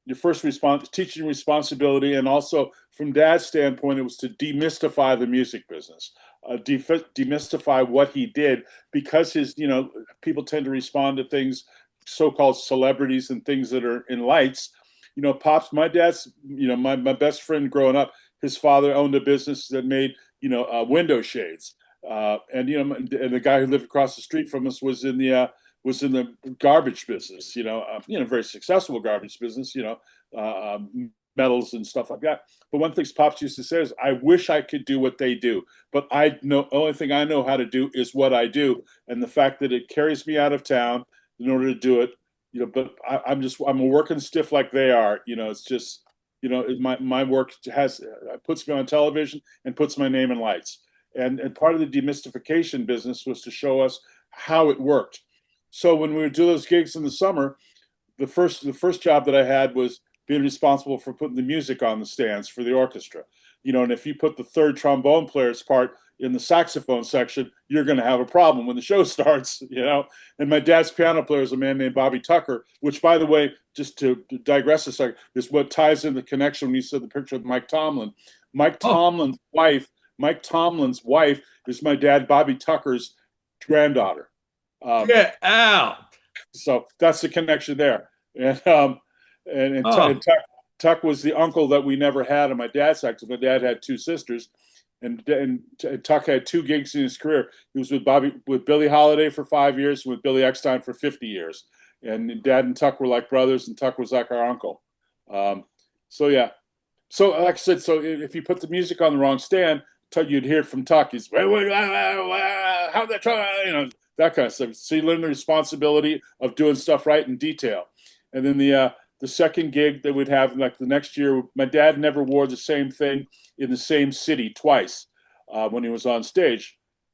your first response, teaching responsibility, and also from Dad's standpoint, it was to demystify the music business, demystify what he did, because his, people tend to respond to things, so-called celebrities and things that are in lights. Pops, my dad's, my best friend growing up, his father owned a business that made, window shades. And the guy who lived across the street from us was in the garbage business, very successful garbage business, metals and stuff like that. But one thing Pops used to say is, "I wish I could do what they do, but I know only thing I know how to do is what I do, and the fact that it carries me out of town in order to do it, But I'm a working stiff like they are, It's just, my work puts me on television and puts my name in lights, and part of the demystification business was to show us how it worked. So when we would do those gigs in the summer, the first job that I had was being responsible for putting the music on the stands for the orchestra. And if you put the third trombone player's part in the saxophone section, you're going to have a problem when the show starts. And my dad's piano player is a man named Bobby Tucker, which, by the way, just to digress a second, is what ties in the connection when you said the picture of Mike Tomlin. Mike Oh, Tomlin's wife, Mike Tomlin's wife is my dad Bobby Tucker's granddaughter. Um, get out. so that's the connection there. And Oh, Tuck was the uncle that we never had on my dad's side, because my dad had two sisters, and Tuck had two gigs in his career. He was with Billie Holiday for 5 years, and with Billy Eckstine for 50 years. And Dad and Tuck were like brothers, and Tuck was like our uncle. So yeah. So like I said, so if you put the music on the wrong stand, you'd hear it from Tuck. He's how that try, that kind of stuff. So you learn the responsibility of doing stuff right in detail. And then the second gig that we'd have, like the next year, my dad never wore the same thing in the same city twice when he was on stage.